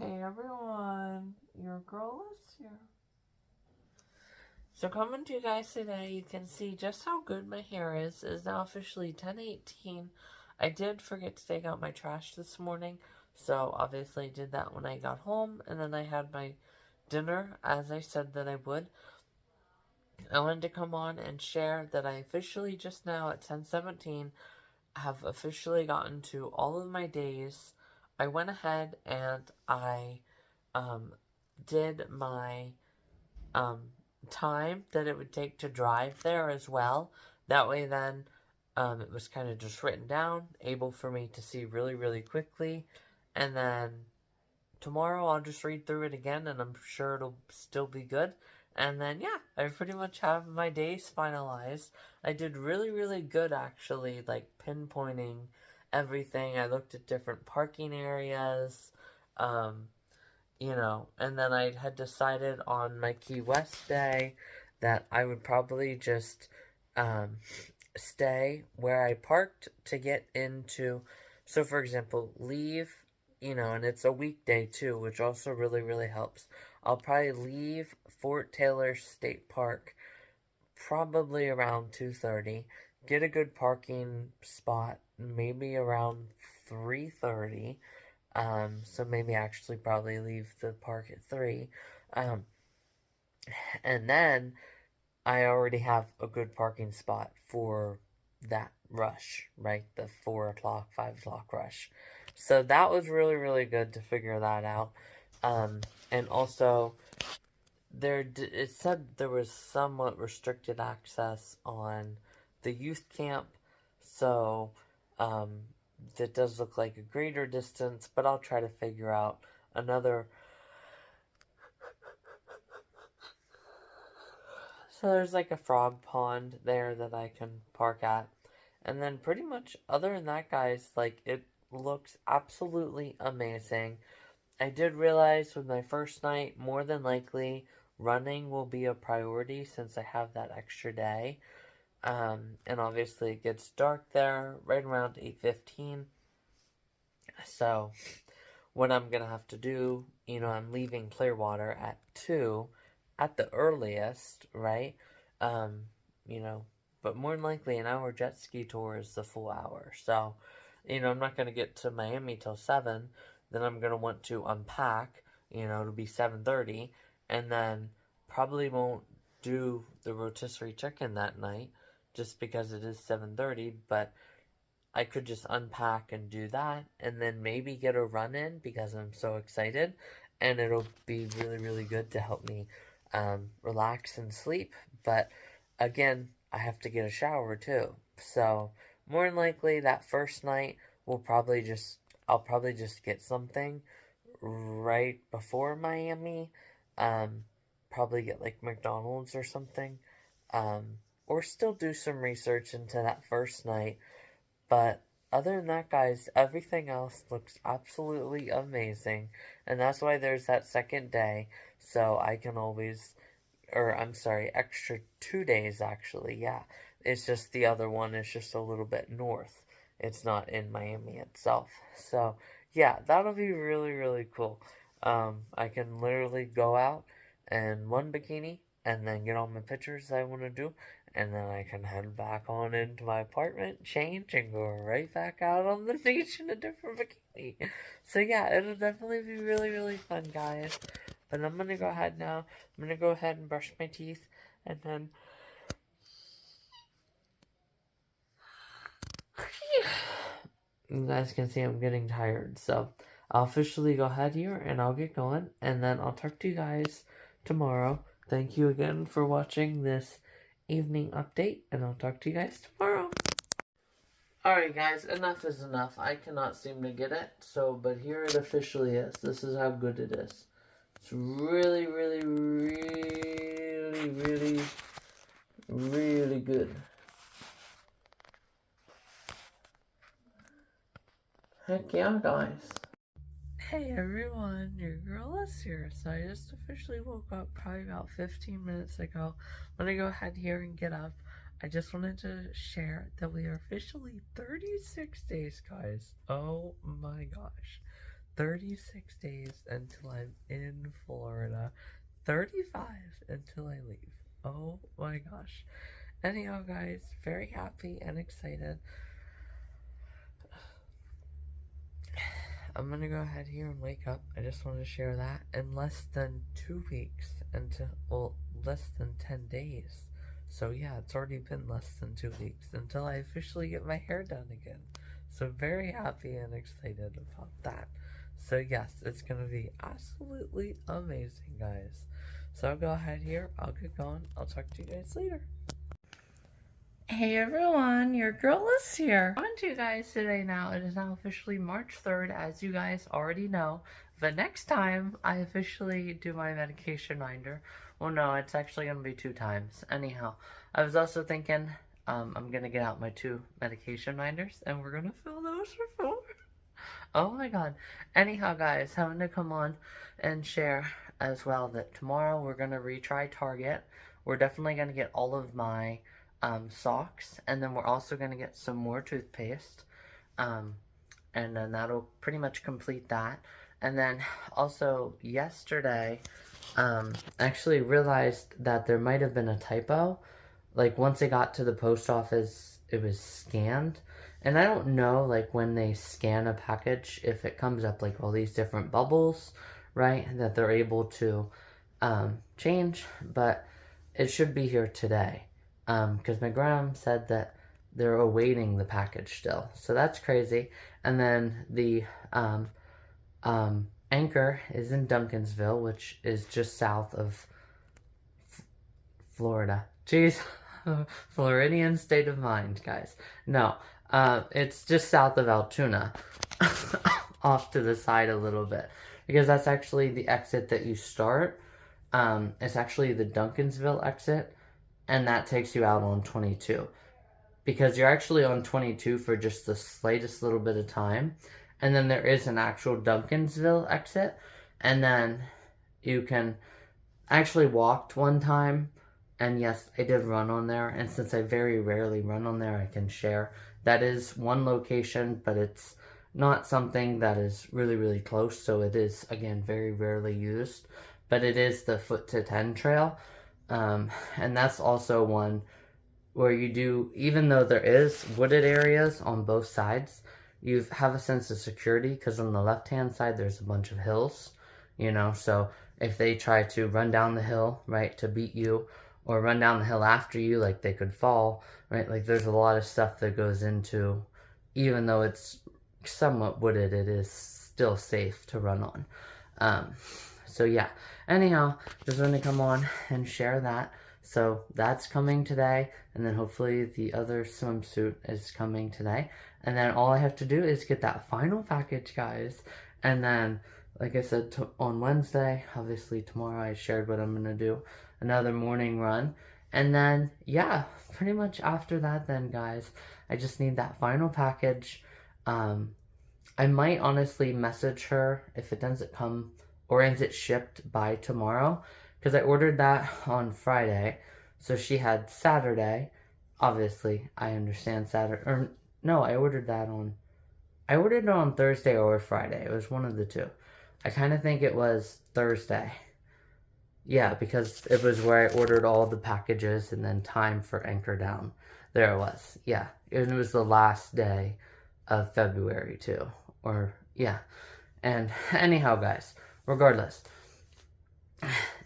Hey everyone, your girl is here. So coming to you guys today, you can see just how good my hair is. It is now officially 10:18. I did forget to take out my trash this morning, so obviously I did that when I got home, and then I had my dinner as I said that I would. I wanted to come on and share that I officially just now at 10:17 have officially gotten to all of my days. I went ahead and I did my time that it would take to drive there as well. That way then it was kind of just written down, able for me to see really, really quickly. And then tomorrow I'll just read through it again and I'm sure it'll still be good. And then, yeah, I pretty much have my days finalized. I did really, really good actually, like pinpointing everything. I looked at different parking areas, and then I had decided on my Key West day that I would probably just stay where I parked to get into. So, for example, leave, and it's a weekday too, which also really, really helps. I'll probably leave Fort Taylor State Park probably around 2:30, get a good parking spot maybe around 3:30. So maybe actually probably leave the park at 3. Um, and then I already have a good parking spot for that rush, right? The 4 o'clock, 5 o'clock rush. So that was really, really good to figure that out. And also, it said there was somewhat restricted access on the youth camp, so that does look like a greater distance, but I'll try to figure out another. So there's like a frog pond there that I can park at. And then pretty much other than that, guys, like it looks absolutely amazing. I did realize with my first night, more than likely, running will be a priority since I have that extra day. And obviously it gets dark there right around 8:15. So what I'm gonna have to do, I'm leaving Clearwater at 2 at the earliest, right? Um, you know, but more than likely an hour jet ski tour is the full hour. So, I'm not gonna get to Miami till 7. Then I'm gonna want to unpack, it'll be 7:30, and then probably won't do the rotisserie chicken that night just because it is 7:30, but I could just unpack and do that and then maybe get a run in because I'm so excited and it'll be really, really good to help me relax and sleep. But again, I have to get a shower too. So more than likely that first night I'll probably just get something right before Miami. Um, Probably get like McDonald's or something. Or still do some research into that first night, but other than that, guys, everything else looks absolutely amazing. And that's why there's that second day. So I can always, or I'm sorry, extra 2 days actually. Yeah. It's just the other one is just a little bit north. It's not in Miami itself. So yeah, that'll be really, really cool. I can literally go out in one bikini and then get all my pictures I want to do, and then I can head back on into my apartment, change, and go right back out on the beach in a different bikini. So yeah, it'll definitely be really, really fun, guys. But I'm gonna go ahead now. I'm gonna go ahead and brush my teeth, and then you guys can see I'm getting tired. So I'll officially go ahead here, and I'll get going, and then I'll talk to you guys tomorrow. Thank you again for watching this evening update, and I'll talk to you guys tomorrow. Alright guys, enough is enough. I cannot seem to get it, but here it officially is. This is how good it is. It's really, really, really, really, really good. Heck yeah, guys. Hey everyone, your girl is here. So I just officially woke up probably about 15 minutes ago. I'm gonna go ahead here and get up. I just wanted to share that we are officially 36 days, guys. Oh my gosh. 36 days until I'm in Florida. 35 until I leave. Oh my gosh. Anyhow, guys, very happy and excited. I'm gonna go ahead here and wake up. I just want to share that. In less than 2 weeks until, well, less than 10 days. So yeah, it's already been less than 2 weeks until I officially get my hair done again. So very happy and excited about that. So yes, it's gonna be absolutely amazing, guys. So I'll go ahead here. I'll get going. I'll talk to you guys later. Hey everyone, your girl is here. I'm to you guys today now. It is now officially March 3rd, as you guys already know. But next time I officially do my medication reminder, well no, it's actually going to be 2 times. Anyhow, I was also thinking I'm going to get out my 2 medication reminders and we're going to fill those for 4. Oh my god. Anyhow guys, having to come on and share as well that tomorrow we're going to retry Target. We're definitely going to get all of my socks, and then we're also going to get some more toothpaste, and then that'll pretty much complete that. And then also yesterday, I actually realized that there might have been a typo. Like once it got to the post office, it was scanned, and I don't know, like when they scan a package, if it comes up like all these different bubbles, right, that they're able to change, but it should be here today. Because my grandma said that they're awaiting the package still. So that's crazy. And then the Anchor is in Duncansville, which is just south of Florida. Jeez. Floridian state of mind, guys. No, it's just south of Altoona. Off to the side a little bit. Because that's actually the exit that you start. It's actually the Duncansville exit. And that takes you out on 22. Because you're actually on 22 for just the slightest little bit of time. And then there is an actual Duncansville exit. And then you can actually walked one time. And yes, I did run on there. And since I very rarely run on there, I can share. That is one location, but it's not something that is really, really close. So it is, again, very rarely used. But it is the Foot to 10 trail. And that's also one where you do, even though there is wooded areas on both sides, you have a sense of security because on the left-hand side, there's a bunch of hills, you know, so if they try to run down the hill, right, to beat you or run down the hill after you, like they could fall, right, like there's a lot of stuff that goes into, even though it's somewhat wooded, it is still safe to run on. So yeah, anyhow, just wanted to come on and share that. So that's coming today, and then hopefully the other swimsuit is coming today. And then all I have to do is get that final package, guys. And then, like I said, on Wednesday, obviously tomorrow I shared what I'm going to do, another morning run. And then, yeah, pretty much after that then, guys, I just need that final package. I might honestly message her if it doesn't come or is it shipped by tomorrow, because I ordered that on Friday, so she had Saturday. Obviously, I understand Saturday, or no, I ordered it on Thursday or Friday. It was one of the two. I kind of think it was Thursday. Yeah, because it was where I ordered all the packages and then time for Anchor down. There it was. Yeah, and it was the last day of February too. Or, yeah. And anyhow, guys, regardless,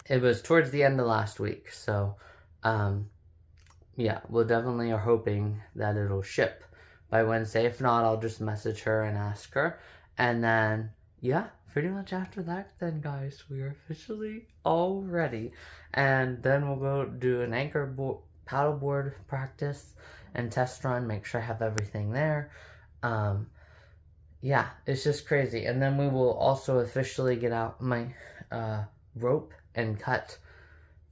it was towards the end of last week. So, yeah, we'll definitely are hoping that it'll ship by Wednesday. If not, I'll just message her and ask her. And then, yeah, pretty much after that, then, guys, we are officially all ready. And then we'll go do an anchor paddleboard practice and test run, make sure I have everything there. Yeah, it's just crazy. And then we will also officially get out my rope and cut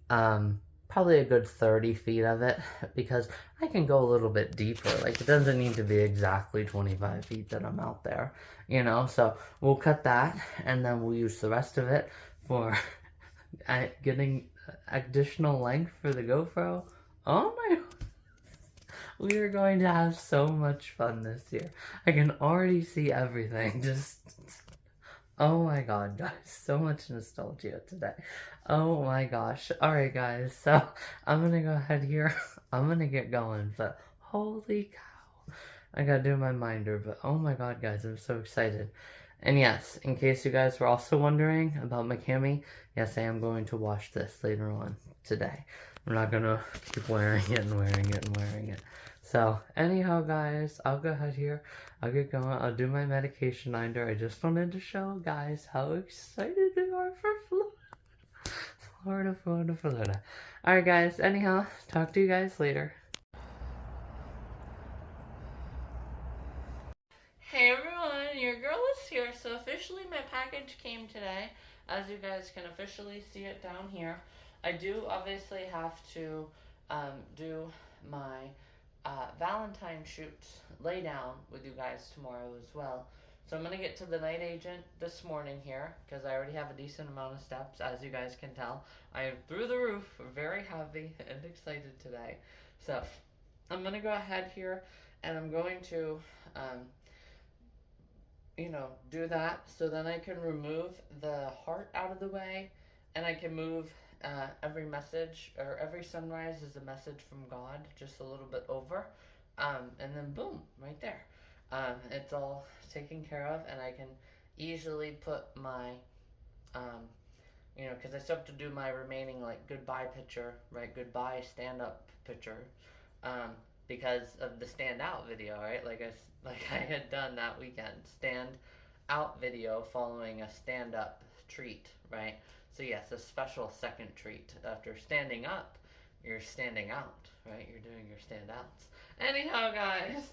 probably a good 30 feet of it, because I can go a little bit deeper. Like, it doesn't need to be exactly 25 feet that I'm out there, you know? So we'll cut that, and then we'll use the rest of it for getting additional length for the GoPro. Oh my... We are going to have so much fun this year. I can already see everything. Just, Oh my god, guys, so much nostalgia today. Oh my gosh. Alright, guys, so I'm gonna go ahead here. I'm gonna get going, but holy cow. I gotta do my minder, but oh my god, guys, I'm so excited. And yes, in case you guys were also wondering about my cami, yes, I am going to wash this later on today. I'm not gonna keep wearing it and wearing it and wearing it. So, anyhow, guys, I'll go ahead here. I'll get going. I'll do my medication binder. I just wanted to show guys how excited we are for Florida. Florida. Alright, guys. Anyhow, talk to you guys later. Hey everyone, your girl is here. So officially my package came today. As you guys can officially see it down here. I do obviously have to do my Valentine shoot lay down with you guys tomorrow as well. So I'm going to get to the night agent this morning here because I already have a decent amount of steps, as you guys can tell. I am through the roof, very happy and excited today. So I'm going to go ahead here and I'm going to do that so then I can remove the heart out of the way and I can move every message or every sunrise is a message from God just a little bit over. And then boom, right there. It's all taken care of and I can easily put my, because I still have to do my remaining like goodbye picture, right? Goodbye stand up picture. Um, because of the stand out video, right? Like I had done that weekend, stand out video following a stand up treat, right? So yes, a special second treat after standing up, you're standing out, right? You're doing your stand outs. Anyhow, guys,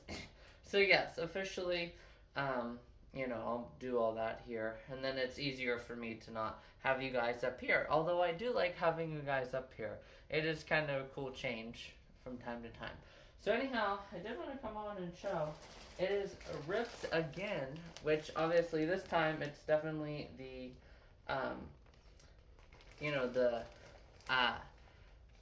so yes, officially, I'll do all that here, and then it's easier for me to not have you guys up here. Although I do like having you guys up here. It is kind of a cool change from time to time. So anyhow, I did want to come on and show. It is ripped again, which obviously this time it's definitely the, the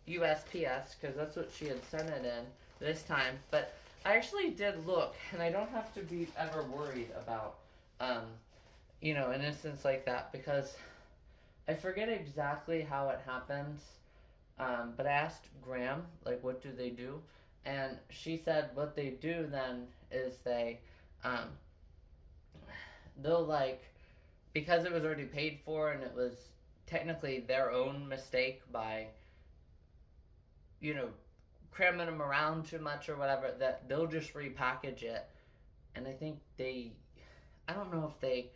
USPS, because that's what she had sent it in this time. But I actually did look, and I don't have to be ever worried about, an instance like that, because I forget exactly how it happens. But I asked Graham, like, what do they do? And she said what they do then is they'll, like, because it was already paid for and it was technically their own mistake by, cramming them around too much or whatever, that they'll just repackage it. And I don't know if they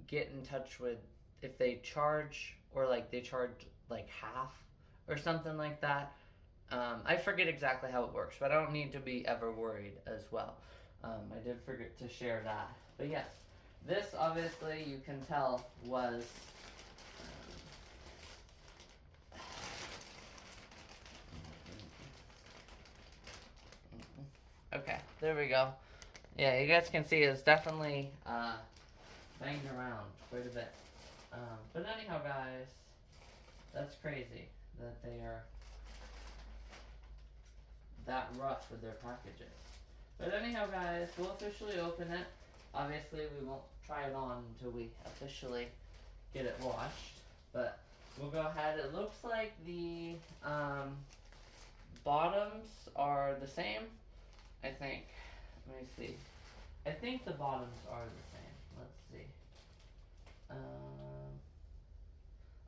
get in touch with, if they charge, or like they charge like half or something like that. I forget exactly how it works, but I don't need to be ever worried as well. I did forget to share that. But yes, this obviously you can tell was okay, there we go. Yeah, you guys can see it's definitely banged around quite a bit. But anyhow, guys, that's crazy that they are that rough with their packages. But anyhow, guys, we'll officially open it. Obviously, we won't try it on until we officially get it washed. But we'll go ahead. It looks like the bottoms are the same, I think. Let me see. I think the bottoms are the same. Let's see.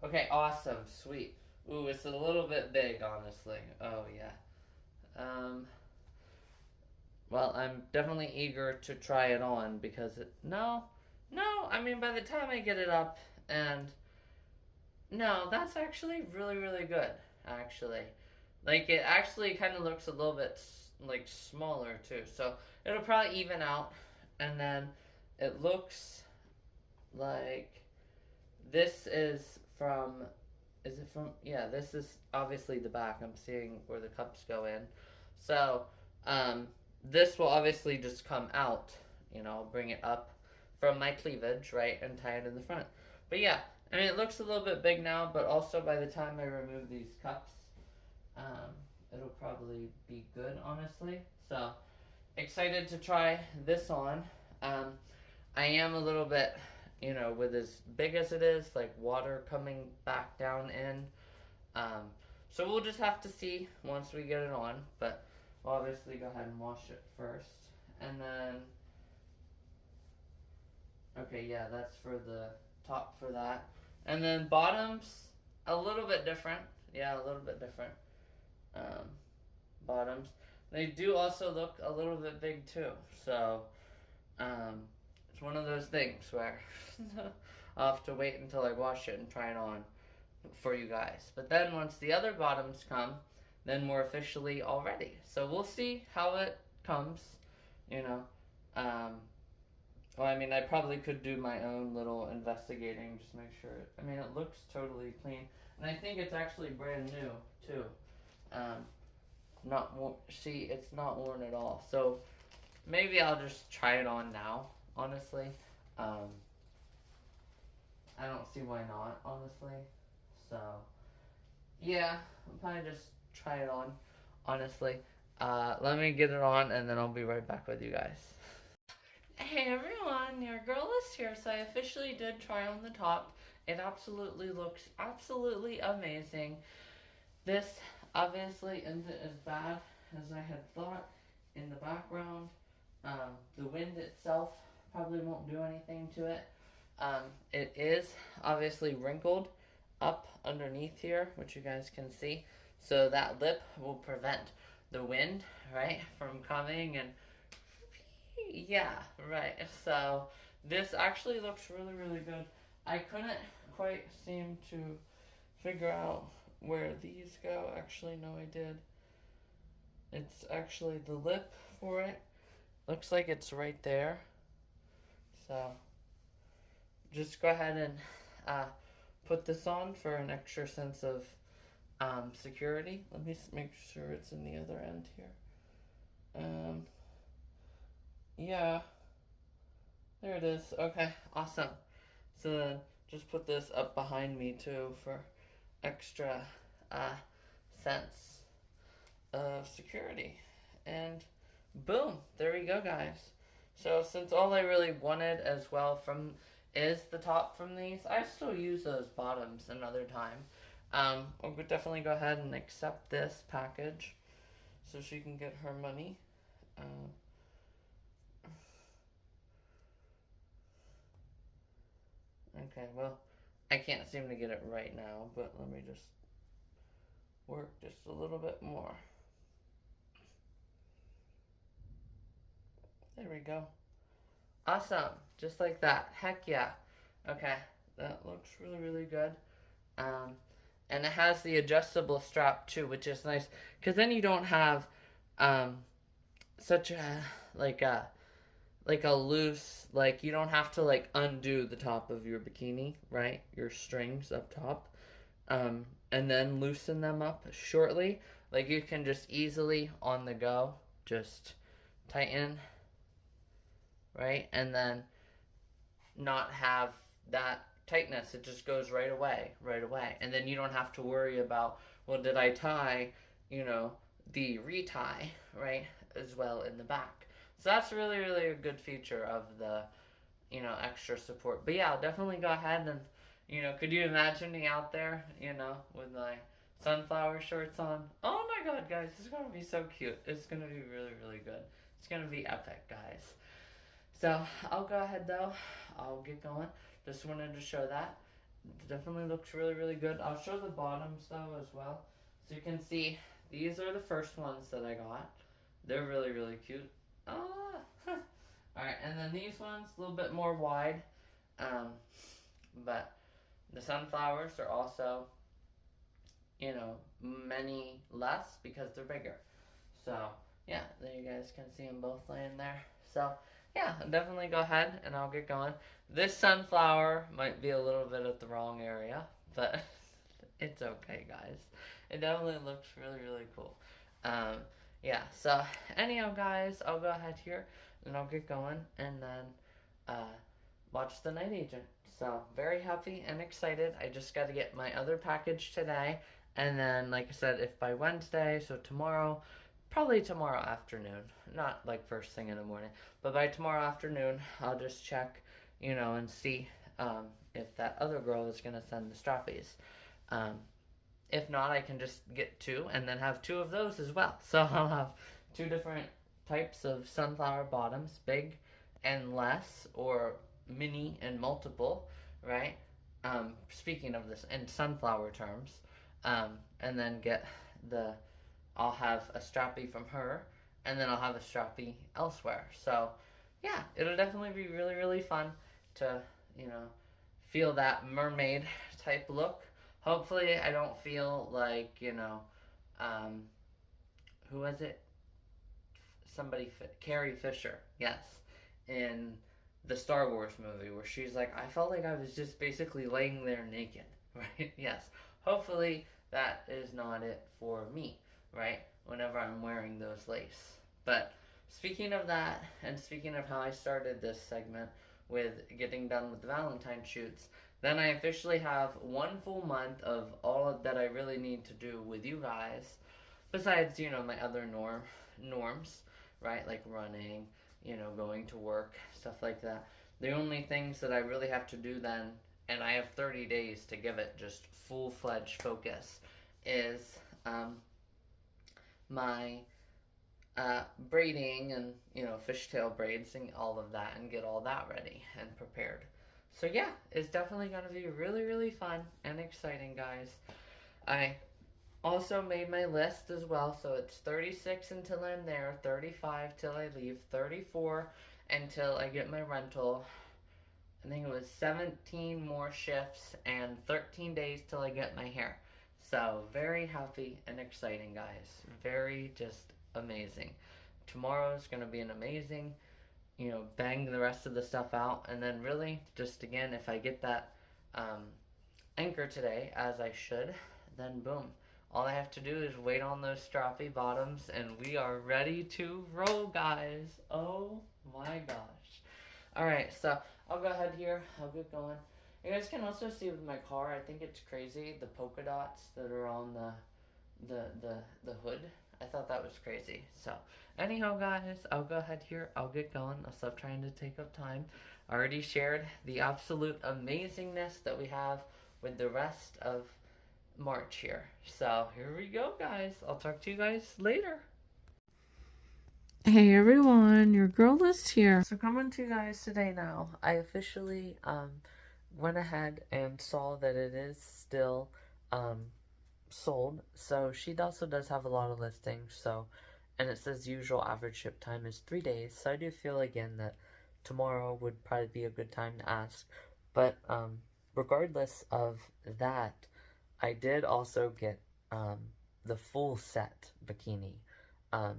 Okay, awesome, sweet. Ooh, it's a little bit big, honestly. Oh, yeah. Well, I'm definitely eager to try it on because no, I mean, by the time I get it up and, no, that's actually really, really good, actually. Like, it actually kind of looks a little bit, like, smaller, too. So, it'll probably even out, and then it looks like this is from, yeah, this is obviously the back. I'm seeing where the cups go in. So, this will obviously just come out, I'll bring it up from my cleavage, right, and tie it in the front. But yeah, I mean, it looks a little bit big now, but also by the time I remove these cups, it'll probably be good, honestly. So, excited to try this on. I am a little bit you know, with as big as it is, like water coming back down in. Um, so we'll just have to see once we get it on, but we'll obviously go ahead and wash it first. And then, okay, yeah, that's for the top for that. And then bottoms, a little bit different. Yeah, a little bit different. Um, Bottoms. They do also look a little bit big too. So, it's one of those things where I'll have to wait until I wash it and try it on for you guys. But then once the other bottoms come, then we're officially all ready. So we'll see how it comes, you know. Well, I mean, I probably could do my own little investigating, just make sure. I mean, it looks totally clean, and I think it's actually brand new too. Um, not see, it's not worn at all. So maybe I'll just try it on now. Honestly, I don't see why not. Honestly, so yeah, I'll probably just try it on. Honestly, let me get it on, and then I'll be right back with you guys. Hey everyone, your girl is here. So I officially did try on the top. It absolutely looks absolutely amazing. This obviously isn't as bad as I had thought in the background. The wind itself probably won't do anything to it. It is obviously wrinkled up underneath here, which you guys can see. So that lip will prevent the wind, right, from coming and yeah, right. So this actually looks really, really good. I couldn't quite seem to figure out where these go. Actually, no, I did. It's actually the lip for it. Looks like it's right there. So just go ahead and put this on for an extra sense of security. Let me make sure it's in the other end here. Yeah, there it is. Okay, awesome. So then just put this up behind me too for extra sense of security. And boom, there we go, guys. So since all I really wanted as well from is the top from these, I still use those bottoms another time. I'll definitely go ahead and accept this package so she can get her money. Okay, well, I can't seem to get it right now, but let me just work just a little bit more. There we go. Awesome. Just like that. Heck yeah. Okay, that looks really, really good. And it has the adjustable strap too, which is nice, because then you don't have such a like a loose, like you don't have to like undo the top of your bikini, right? Your strings up top, and then loosen them up shortly. Like you can just easily on the go just tighten, right? And then not have that tightness. It just goes right away, right away. And then you don't have to worry about, well, did I tie, the retie, right, as well in the back. So that's really, really a good feature of the, extra support. But yeah, I'll definitely go ahead and, could you imagine me out there, with my sunflower shorts on? Oh my god, guys, it's going to be so cute. It's going to be really, really good. It's going to be epic, guys. So I'll go ahead though. I'll get going. Just wanted to show that. It definitely looks really, really good. I'll show the bottoms though as well. So you can see these are the first ones that I got. They're really, really cute. Alright, and then these ones, a little bit more wide. But the sunflowers are also, many less because they're bigger. So, yeah, there you guys can see them both laying there. So, yeah, definitely go ahead and I'll get going. This sunflower might be a little bit at the wrong area, but it's okay, guys. It definitely looks really, really cool. Yeah, so anyhow, guys, I'll go ahead here and I'll get going and then watch The Night Agent. So, very happy and excited. I just got to get my other package today. And then, like I said, if by Wednesday, so tomorrow, probably tomorrow afternoon, not like first thing in the morning, but by tomorrow afternoon, I'll just check, and see if that other girl is going to send the strappies. Um, if not, I can just get two and then have two of those as well. So I'll have two different types of sunflower bottoms, big and less, or mini and multiple, right? Speaking of this in sunflower terms, and then get the, I'll have a strappy from her, and then I'll have a strappy elsewhere. So, yeah, it'll definitely be really, really fun to, you know, feel that mermaid type look. Hopefully, I don't feel like, um, who was it? Somebody, Carrie Fisher, yes, in the Star Wars movie, where she's like, I felt like I was just basically laying there naked, right? Yes. Hopefully, that is not it for me, right? Whenever I'm wearing those lace. But speaking of that, and speaking of how I started this segment with getting done with the Valentine shoots, then I officially have one full month of all of that I really need to do with you guys, besides, my other norms, right? Like running, going to work, stuff like that. The only things that I really have to do then, and I have 30 days to give it just full-fledged focus, is my braiding and, fishtail braids and all of that, and get all that ready and prepared. So yeah, it's definitely going to be really, really fun and exciting, guys. I also made my list as well, so it's 36 until I'm there, 35 till I leave, 34 until I get my rental. I think it was 17 more shifts and 13 days till I get my hair. So very happy and exciting, guys. Very just amazing. Tomorrow is going to be an amazing, bang the rest of the stuff out, and then really just again, if I get that anchor today, as I should, then boom. All I have to do is wait on those strappy bottoms, and we are ready to roll, guys. Oh my gosh. Alright, so I'll go ahead here. I'll get going. You guys can also see with my car, I think it's crazy, the polka dots that are on the hood. I thought that was crazy. So, anyhow, guys, I'll go ahead here. I'll get going. I'll stop trying to take up time. I already shared the absolute amazingness that we have with the rest of March here. So here we go, guys. I'll talk to you guys later. Hey everyone, your girl is here. So coming to you guys today now, I officially went ahead and saw that it is still sold. So she also does have a lot of listings, so, and it says usual average ship time is 3 days. So I do feel again that tomorrow would probably be a good time to ask. But regardless of that, I did also get the full set bikini.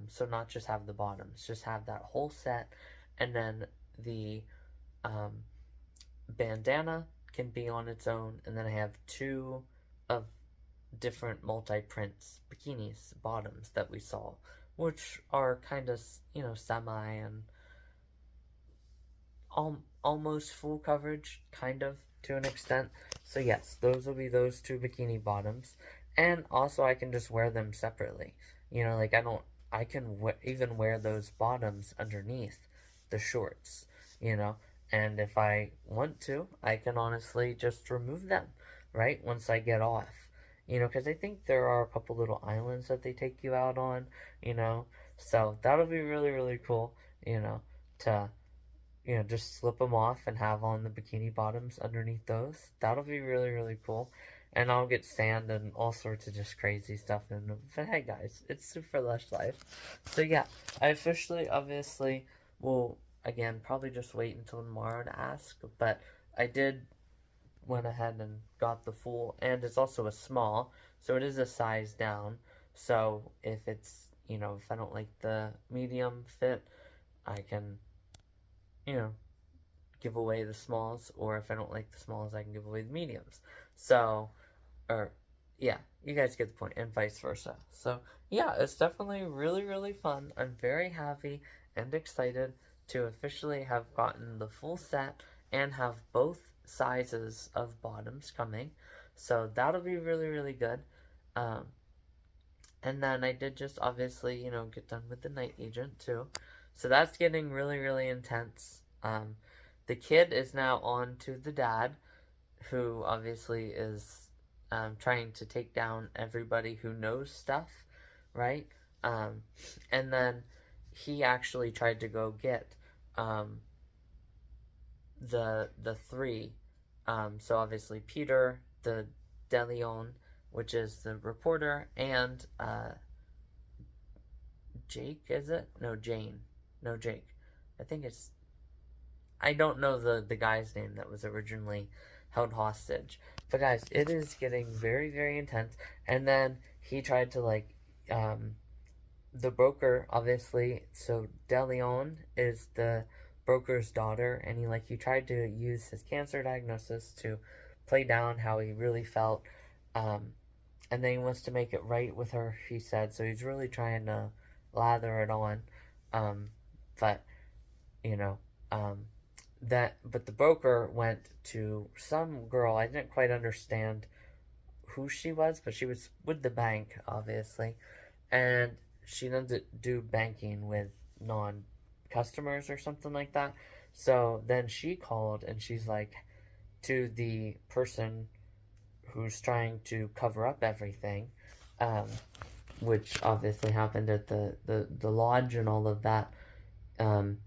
So not just have the bottoms, just have that whole set, and then the bandana can be on its own, and then I have two of different multi-prints bikinis bottoms that we saw, which are kind of, semi and almost full coverage, kind of, to an extent. So yes, those will be those two bikini bottoms. And also I can just wear them separately. Like I can even wear those bottoms underneath the shorts, and if I want to, I can honestly just remove them, right, once I get off. Because I think there are a couple little islands that they take you out on, so that'll be really, really cool, to just slip them off and have on the bikini bottoms underneath those. That'll be really, really cool. And I'll get sand and all sorts of just crazy stuff in them. But hey, guys, it's Super Lush Life. So yeah, I officially, obviously, will, again, probably just wait until tomorrow to ask. But I did went ahead and got the full, and it's also a small, so it is a size down. So if it's, if I don't like the medium fit, I can, give away the smalls, or if I don't like the smalls, I can give away the mediums. So, or, yeah, you guys get the point, and vice versa. So, yeah, it's definitely really, really fun. I'm very happy and excited to officially have gotten the full set and have both sizes of bottoms coming. So, that'll be really, really good. And then I did just obviously, get done with the night agent too. So that's getting really, really intense. the kid is now on to the dad, who obviously is trying to take down everybody who knows stuff, right? Um, and then he actually tried to go get um, the three. So obviously Peter, the DeLeon, which is the reporter, and Jake, is it? No, Jane. No, Jake. I think it's. I don't know the guy's name that was originally held hostage. But guys, it is getting very, very intense. And then he tried to, like, the broker, obviously. So DeLeon is the broker's daughter, and he tried to use his cancer diagnosis to play down how he really felt. Um, and then he wants to make it right with her, he said. So he's really trying to lather it on. Um, but, you know, um, but the broker went to some girl. I didn't quite understand who she was, but she was with the bank, obviously. And she doesn't do banking with non customers or something like that. So then she called and she's like, to the person who's trying to cover up everything, um, which obviously happened at the lodge and all of that. Um,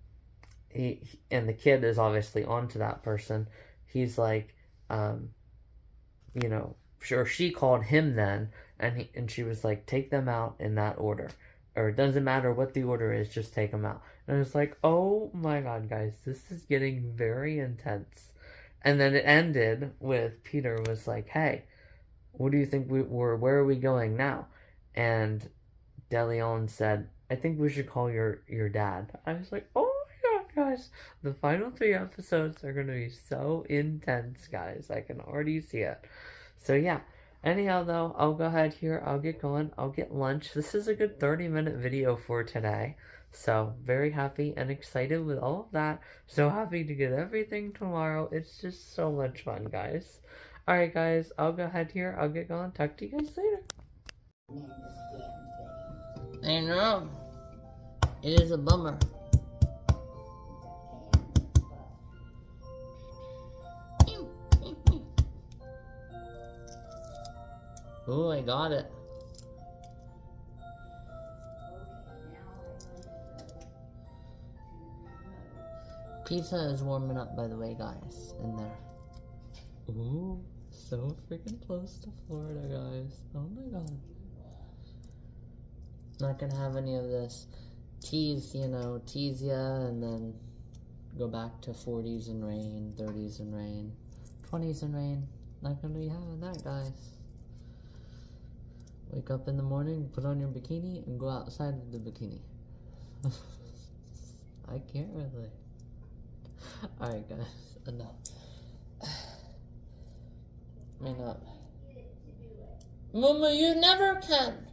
and the kid is obviously onto that person. He's like, um, sure, she called him then, and she was like, take them out in that order, or it doesn't matter what the order is, just take them out. And I was like, oh my god, guys, this is getting very intense. And then it ended with Peter was like, hey, what do you think where are we going now? And DeLeon said, I think we should call your dad. I was like, oh my god, guys, the final 3 episodes are gonna be so intense, guys. I can already see it. So yeah. Anyhow, though, I'll go ahead here. I'll get going. I'll get lunch. This is a good 30-minute video for today. So, very happy and excited with all of that. So happy to get everything tomorrow. It's just so much fun, guys. Alright, guys, I'll go ahead here. I'll get going. Talk to you guys later. I know. It is a bummer. Oh, I got it. Pizza is warming up, by the way, guys, in there. Ooh, so freaking close to Florida, guys. Oh my god. Not gonna have any of this tease ya, and then go back to 40s and rain, 30s and rain, 20s and rain. Not gonna be having that, guys. Wake up in the morning, put on your bikini, and go outside with the bikini. I can't really. Alright, guys, enough. Enough. Mama, you never can.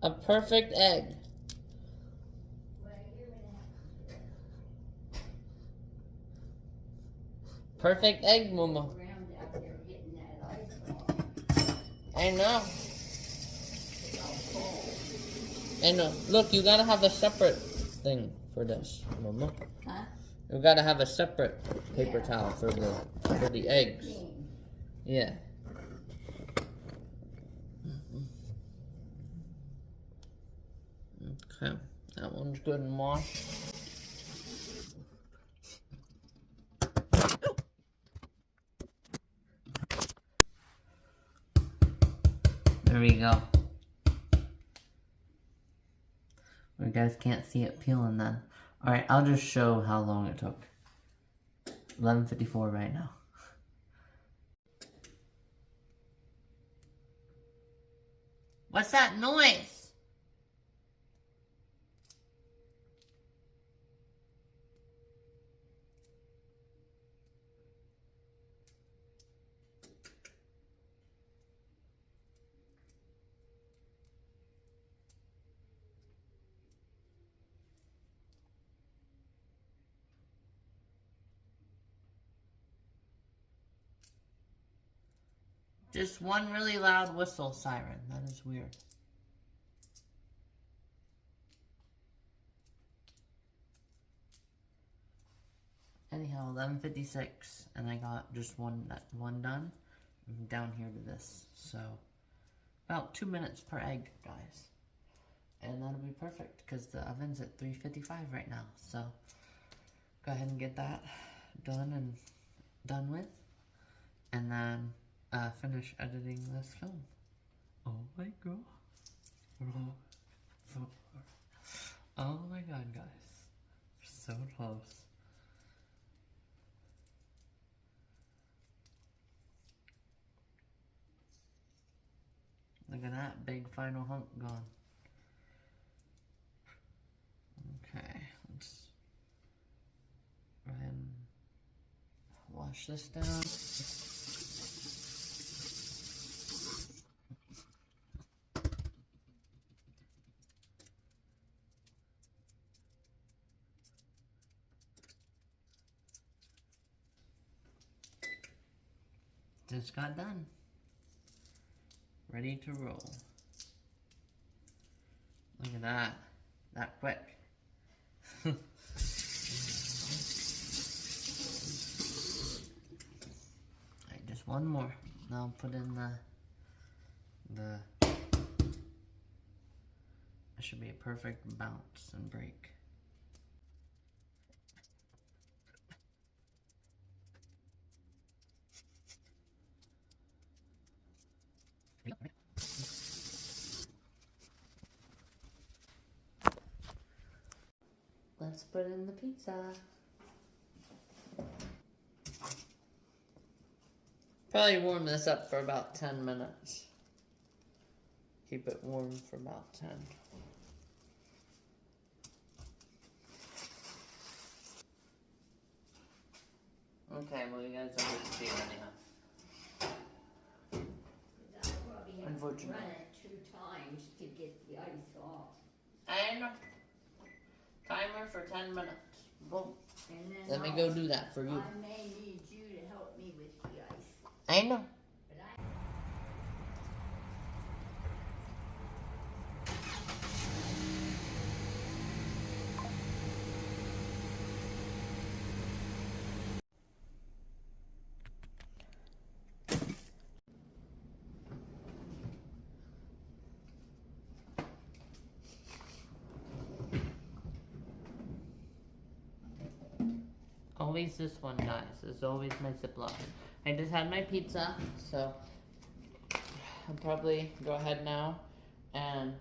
A perfect egg. Perfect egg, Mama. I know. I know. Look, you gotta have a separate thing for this, Mama. Huh? You gotta have a separate paper towel for the eggs. Yeah. Okay, that one's good and washed. There we go. You guys can't see it peeling then. Alright, I'll just show how long it took. 11:54 right now. What's that noise? Just one really loud whistle siren. That is weird. Anyhow, 11:56, and I got just one done. I'm down here to this, so about 2 minutes per egg, guys, and that'll be perfect because the oven's at 355 right now. So go ahead and get that done with, and then finish editing this film. Oh my god! Oh my god, guys, we're so close. Look at that big final hunk gone. Okay, let's go ahead and wash this down. Just got done. Ready to roll. Look at that. That quick. Alright, just one more. Now I'll put in the that should be a perfect bounce and break. Let's put in the pizza. Probably warm this up for about 10 minutes. Keep it warm for about 10. Okay, well you guys are good to see anyhow. Unfortunately. Run it 2 times to get the ice off. I know. Timer for 10 minutes. Boom. And then Let me go do that for you. I may need you to help me with the ice. I know. But I Always this one, guys. It's always my Ziploc. I just had my pizza, so I'll probably go ahead now and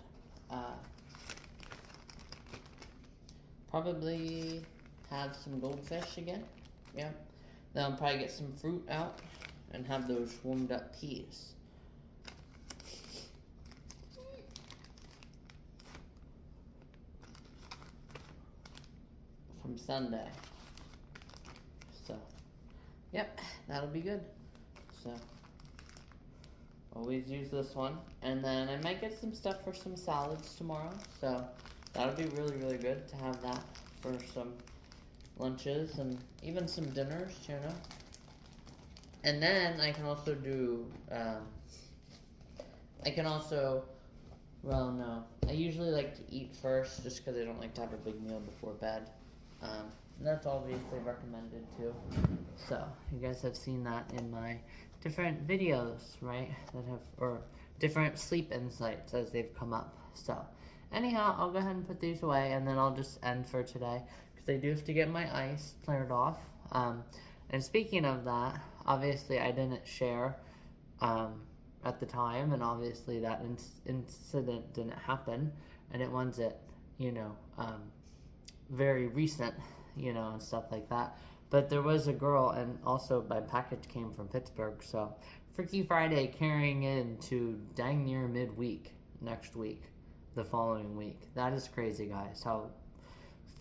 probably have some goldfish again. Yeah. Then I'll probably get some fruit out and have those warmed up peas. From Sunday. So, yep, that'll be good. So, always use this one. And then I might get some stuff for some salads tomorrow. So, that'll be really, really good to have that for some lunches and even some dinners, you know. And then I can also do, well, no. I usually like to eat first just because I don't like to have a big meal before bed. And that's obviously recommended too. So, you guys have seen that in my different videos, right? That have, or different sleep insights as they've come up. So, anyhow, I'll go ahead and put these away and then I'll just end for today because I do have to get my ice cleared off. And speaking of that, obviously I didn't share at the time, and obviously that incident didn't happen, and it wasn't, you know, very recent, you know, and stuff like that. But there was a girl, and also my package came from Pittsburgh, so Freaky Friday carrying into dang near midweek next week, the following week. That is crazy, guys, how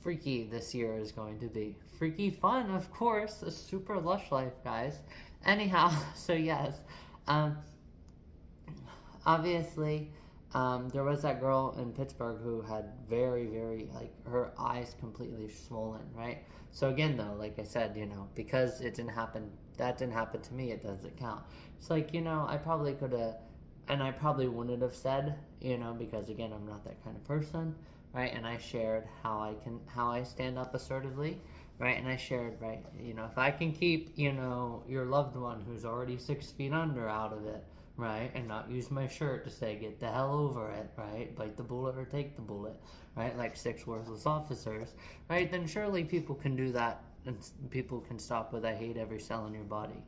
freaky this year is going to be. Freaky fun, of course, a super lush life, guys. Anyhow, so yes, obviously, There was that girl in Pittsburgh who had very, very, like, her eyes completely swollen, right? So again, though, like I said, because that didn't happen to me, it doesn't count. It's like, I probably could have, and I probably wouldn't have said, because again, I'm not that kind of person, right? And I shared how I stand up assertively, right? And I shared, right, if I can keep, your loved one who's already 6 feet under out of it, right, and not use my shirt to say, get the hell over it, right, bite the bullet or take the bullet, right, like 6 worthless officers, right, then surely people can do that, and people can stop with I hate every cell in your body,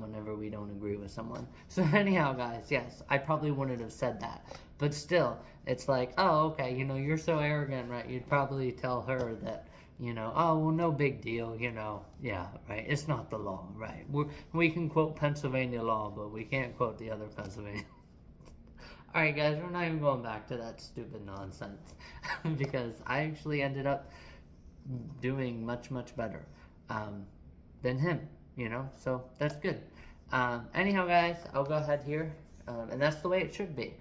whenever we don't agree with someone. So anyhow, guys, yes, I probably wouldn't have said that, but still, it's like, oh, okay, you're so arrogant, right, you'd probably tell her that, oh, well, no big deal, yeah, right, it's not the law, right, we can quote Pennsylvania law, but we can't quote the other Pennsylvania. Alright, guys, we're not even going back to that stupid nonsense, because I actually ended up doing much, much better, than him, so that's good. Anyhow, guys, I'll go ahead here, and that's the way it should be.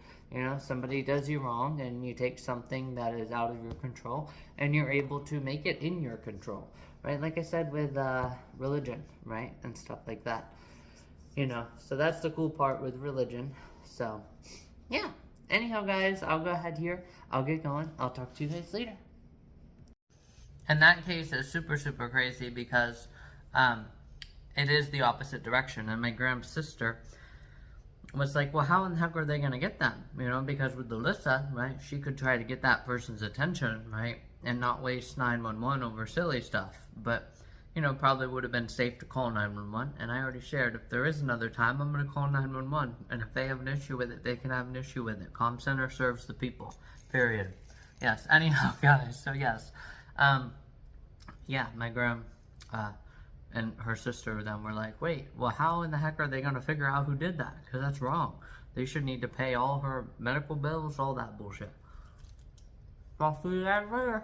Somebody does you wrong, and you take something that is out of your control, and you're able to make it in your control, right? Like I said with religion, right? And stuff like that. So that's the cool part with religion. So, yeah. Anyhow, guys, I'll go ahead here. I'll get going. I'll talk to you guys later. And that case is super, super crazy because it is the opposite direction. And my Graham's sister was like, well, how in the heck are they going to get them? Because with Alyssa, right, she could try to get that person's attention, right, and not waste 911 over silly stuff. But, probably would have been safe to call 911. And I already shared, if there is another time, I'm going to call 911. And if they have an issue with it, they can have an issue with it. Comm Center serves the people, period. Yes, anyhow, guys, so yes. Yeah, my Graham, and her sister then were like, wait, well, how in the heck are they going to figure out who did that? Because that's wrong. They should need to pay all her medical bills, all that bullshit. I'll see you guys later.